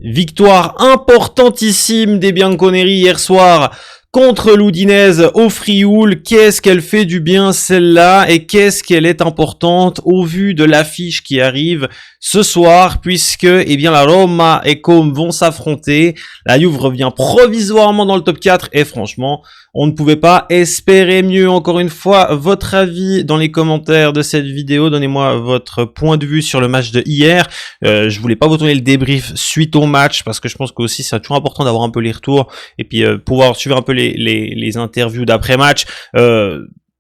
Victoire importantissime des Bianconeri hier soir contre l'Udinese au Frioul. Qu'est-ce qu'elle fait du bien celle-là et qu'est-ce qu'elle est importante au vu de l'affiche qui arrive ce soir, puisque la Roma et Com vont s'affronter. La Juve revient provisoirement dans le top 4 et franchement, on ne pouvait pas espérer mieux. Encore une fois, votre avis dans les commentaires de cette vidéo. Donnez-moi votre point de vue sur le match de hier. Je voulais pas vous donner le débrief suite au match parce que je pense que aussi c'est toujours important d'avoir un peu les retours et puis pouvoir suivre un peu les interviews d'après-match.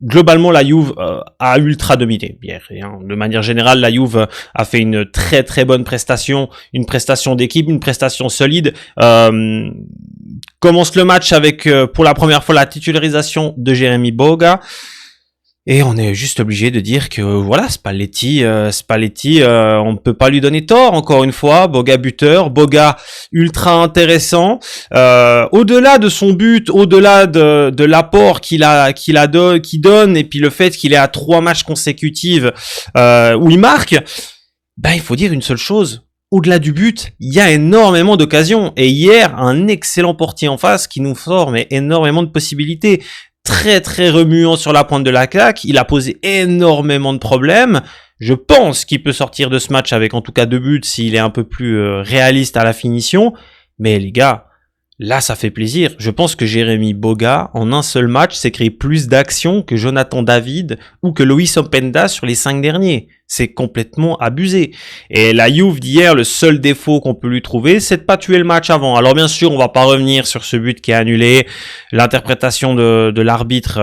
Globalement, la Juve a ultra dominé hier. De manière générale, la Juve a fait une très très bonne prestation, une prestation d'équipe, une prestation solide. Commence le match avec pour la première fois la titularisation de Jérémy Boga. Et on est juste obligé de dire que voilà, Spalletti, on ne peut pas lui donner tort. Encore une fois, Boga buteur, Boga ultra intéressant. Au-delà de son but, au-delà de l'apport qu'il donne, et puis le fait qu'il est à 3 matchs consécutifs où il marque, il faut dire une seule chose. Au-delà du but, il y a énormément d'occasions. Et hier, un excellent portier en face qui nous forme énormément de possibilités. Très très remuant sur la pointe de la claque, il a posé énormément de problèmes. Je pense qu'il peut sortir de ce match avec en tout cas 2 buts s'il est un peu plus réaliste à la finition. Mais les gars, là ça fait plaisir. Je pense que Jérémy Boga, en un seul match, s'est créé plus d'actions que Jonathan David ou que Loïs Openda sur les 5 derniers. C'est complètement abusé. Et la Juve d'hier, le seul défaut qu'on peut lui trouver, c'est de pas tuer le match avant. Alors bien sûr, on va pas revenir sur ce but qui est annulé. L'interprétation de l'arbitre,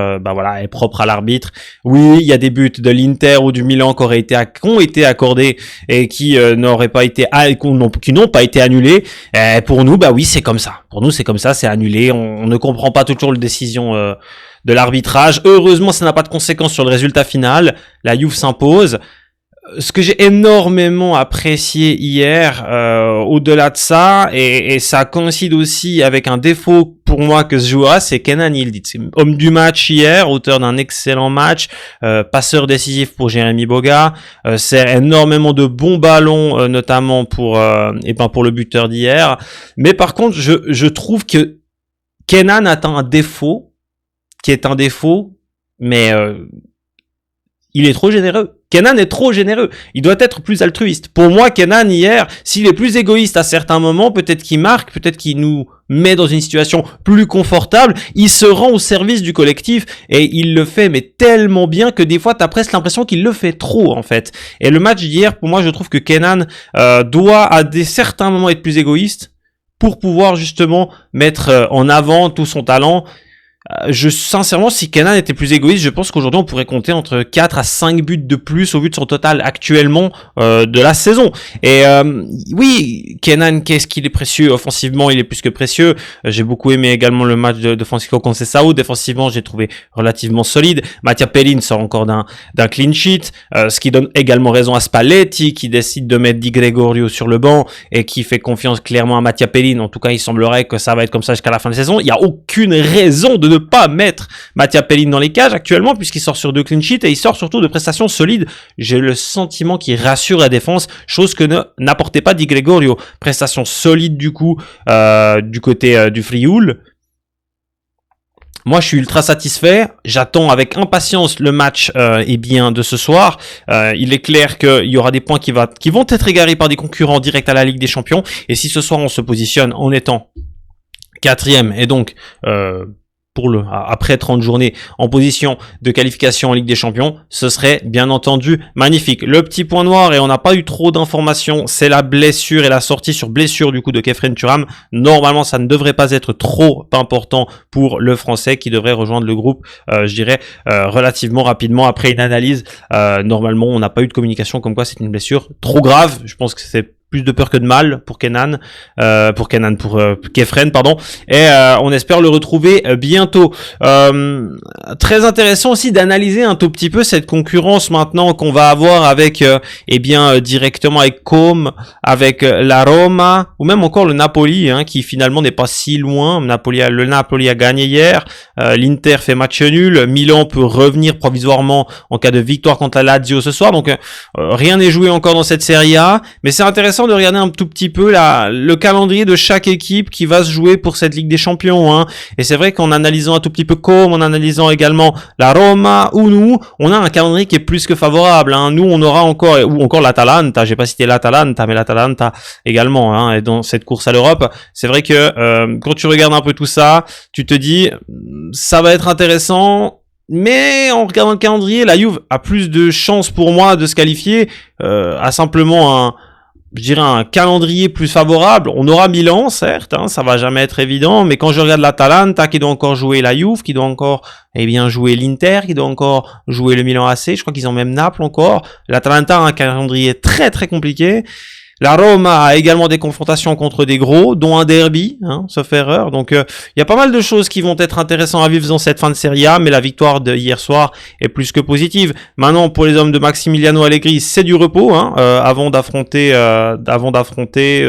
est propre à l'arbitre. Oui, il y a des buts de l'Inter ou du Milan qui ont été accordés et qui n'ont pas été annulés. Et pour nous, oui, c'est comme ça. Pour nous, c'est comme ça, c'est annulé. On ne comprend pas toujours la décision de l'arbitrage. Heureusement, ça n'a pas de conséquences sur le résultat final. La Juve s'impose. Ce que j'ai énormément apprécié hier, au-delà de ça, et ça coïncide aussi avec un défaut pour moi que ce joueur, c'est Kenan Yildiz. Homme du match hier, auteur d'un excellent match, passeur décisif pour Jérémy Boga, sert énormément de bons ballons, notamment pour le buteur d'hier. Mais par contre, je trouve que Kenan a un défaut, qui est un défaut, mais il est trop généreux. Kenan est trop généreux. Il doit être plus altruiste. Pour moi, Kenan, hier, s'il est plus égoïste à certains moments, peut-être qu'il marque, peut-être qu'il nous met dans une situation plus confortable, il se rend au service du collectif et il le fait, mais tellement bien que des fois, t'as presque l'impression qu'il le fait trop, en fait. Et le match d'hier, pour moi, je trouve que Kenan doit, à certains moments, être plus égoïste pour pouvoir, justement, mettre en avant tout son talent. Sincèrement, si Kenan était plus égoïste, je pense qu'aujourd'hui on pourrait compter entre 4 à 5 buts de plus au vu de son total actuellement de la saison. Et oui, Kenan, qu'est-ce qu'il est précieux offensivement, il est plus que précieux. J'ai beaucoup aimé également le match de Francisco Conceição. Défensivement, j'ai trouvé relativement solide. Mattia Pellin sort encore d'un clean sheet, ce qui donne également raison à Spalletti qui décide de mettre Di Gregorio sur le banc et qui fait confiance clairement à Mattia Pellin. En tout cas, il semblerait que ça va être comme ça jusqu'à la fin de saison. Il y a aucune raison de ne pas mettre Mattia Pellin dans les cages actuellement puisqu'il sort sur 2 clean sheets et il sort surtout de prestations solides. J'ai le sentiment qu'il rassure la défense, chose que n'apportait pas Di Gregorio. Prestations solides du coup du côté du Frioul. Moi, je suis ultra satisfait. J'attends avec impatience le match de ce soir. Il est clair qu'il y aura des points qui vont être égarés par des concurrents directs à la Ligue des Champions. Et si ce soir on se positionne en étant 4e et donc après 30 journées en position de qualification en Ligue des Champions, ce serait bien entendu magnifique. Le petit point noir, et on n'a pas eu trop d'informations, c'est la blessure et la sortie sur blessure du coup de Khéphren Thuram. Normalement, ça ne devrait pas être trop important pour le Français qui devrait rejoindre le groupe, relativement rapidement après une analyse. Normalement, on n'a pas eu de communication comme quoi c'est une blessure trop grave. Je pense que c'est plus de peur que de mal pour Khéphren, pardon. Et on espère le retrouver bientôt. Très intéressant aussi d'analyser un tout petit peu cette concurrence maintenant qu'on va avoir avec, directement avec Com, avec la Roma, ou même encore le Napoli, qui finalement n'est pas si loin. Le Napoli a gagné hier. L'Inter fait match nul. Milan peut revenir provisoirement en cas de victoire contre la Lazio ce soir. Donc rien n'est joué encore dans cette Serie A, mais c'est intéressant intéressant de regarder un tout petit peu le calendrier de chaque équipe qui va se jouer pour cette Ligue des Champions, hein. Et c'est vrai qu'en analysant un tout petit peu comme, en analysant également la Roma ou nous, on a un calendrier qui est plus que favorable, hein. Nous, on aura encore, ou encore l'Atalanta, j'ai pas cité l'Atalanta, mais l'Atalanta également, hein, est dans cette course à l'Europe. C'est vrai que quand tu regardes un peu tout ça, tu te dis, ça va être intéressant. Mais en regardant le calendrier, la Juve a plus de chances pour moi de se qualifier, a simplement un calendrier plus favorable. On aura Milan, certes, hein, ça va jamais être évident, mais quand je regarde l'Atalanta qui doit encore jouer la Juve, qui doit encore jouer l'Inter, qui doit encore jouer le Milan AC, je crois qu'ils ont même Naples encore. L'Atalanta a un calendrier très très compliqué. La Roma a également des confrontations contre des gros, dont un derby, hein, sauf erreur. Donc, il y a pas mal de choses qui vont être intéressantes à vivre dans cette fin de Serie A, mais la victoire de hier soir est plus que positive. Maintenant, pour les hommes de Massimiliano Allegri, c'est du repos, hein, avant d'affronter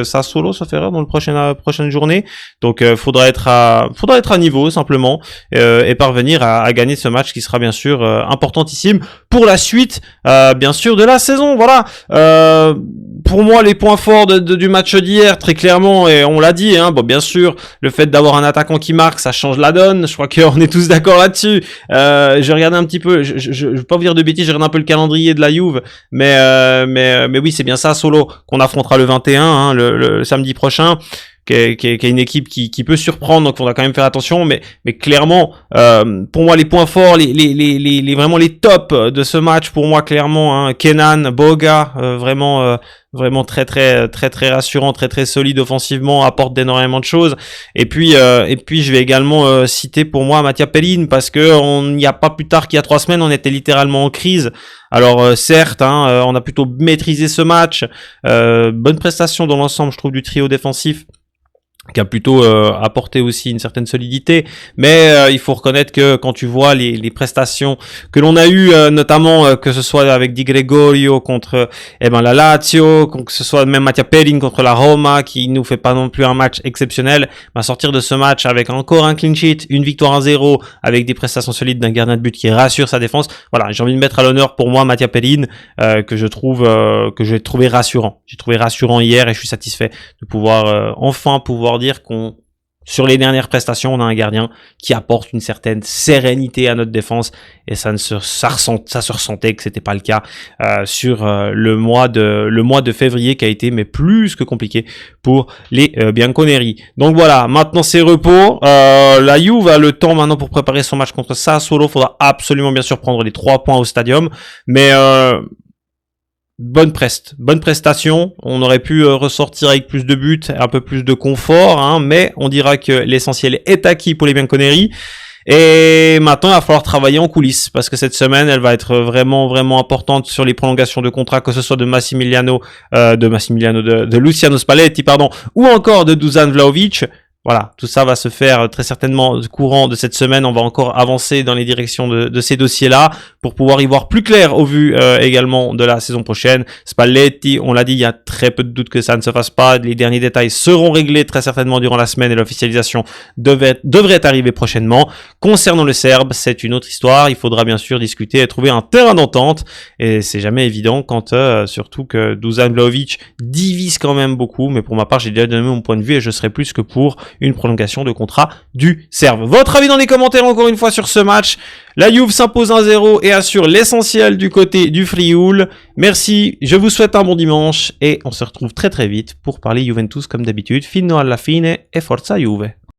Sassuolo, sauf erreur, dans le prochaine journée. Donc, faudra être à niveau, simplement, et parvenir à gagner ce match qui sera bien sûr importantissime pour la suite, bien sûr, de la saison. Voilà. Pour moi, les points forts du match d'hier, très clairement, et on l'a dit, hein, bon, bien sûr, le fait d'avoir un attaquant qui marque, ça change la donne. Je crois qu'on est tous d'accord là-dessus. J'ai regardé un petit peu, je vais pas vous dire de bêtises, j'ai regardé un peu le calendrier de la Juve, mais oui, c'est bien ça, Solo, qu'on affrontera le 21, hein, le samedi prochain. Qui est une équipe qui peut surprendre, donc on va quand même faire attention, mais clairement, pour moi, les points forts, vraiment les tops de ce match, pour moi, clairement, hein, Kenan, Boga, vraiment très rassurant, très solide offensivement, apporte énormément de choses. Et puis je vais également citer pour moi Mattia Perin, parce que on n'y a pas plus tard qu'il y a 3 semaines, on était littéralement en crise. Alors certes, hein, on a plutôt maîtrisé ce match, bonne prestation dans l'ensemble, je trouve, du trio défensif, qui a plutôt apporté aussi une certaine solidité, mais il faut reconnaître que quand tu vois les prestations que l'on a eues, notamment que ce soit avec Di Gregorio contre la Lazio, que ce soit même Mattia Perin contre la Roma, qui nous fait pas non plus un match exceptionnel, sortir de ce match avec encore un clean sheet, une victoire 1-0, avec des prestations solides d'un gardien de but qui rassure sa défense. Voilà, j'ai envie de mettre à l'honneur pour moi Mattia Perin, que j'ai trouvé rassurant. J'ai trouvé rassurant hier et je suis satisfait de pouvoir enfin dire qu'on, sur les dernières prestations, on a un gardien qui apporte une certaine sérénité à notre défense, et ça se ressentait que c'était pas le cas sur le mois de février, qui a été mais plus que compliqué pour les Bianconeri. Donc voilà, maintenant c'est repos. La Juve a le temps maintenant pour préparer son match contre Sassuolo. Faudra absolument bien sûr prendre les 3 points au stadium, mais bonne prestation. On aurait pu ressortir avec plus de buts, un peu plus de confort, hein, mais on dira que l'essentiel est acquis pour les Bianconeri. Et maintenant, il va falloir travailler en coulisses, parce que cette semaine, elle va être vraiment importante sur les prolongations de contrat, que ce soit de Luciano Spalletti, ou encore de Dusan Vlahovic. Voilà, tout ça va se faire très certainement courant de cette semaine. On va encore avancer dans les directions de ces dossiers-là pour pouvoir y voir plus clair au vu également de la saison prochaine. Spalletti, on l'a dit, il y a très peu de doutes que ça ne se fasse pas. Les derniers détails seront réglés très certainement durant la semaine et l'officialisation devrait arriver prochainement. Concernant le Serbe, c'est une autre histoire. Il faudra bien sûr discuter et trouver un terrain d'entente. Et c'est jamais évident quand surtout que Dusan Vlahovic divise quand même beaucoup. Mais pour ma part, j'ai déjà donné mon point de vue et je serai plus que pour une prolongation de contrat du Serbe. Votre avis dans les commentaires encore une fois sur ce match. La Juve s'impose 1-0 et assure l'essentiel du côté du Frioul. Merci, je vous souhaite un bon dimanche et on se retrouve très vite pour parler Juventus comme d'habitude. Fino alla fine e forza Juve.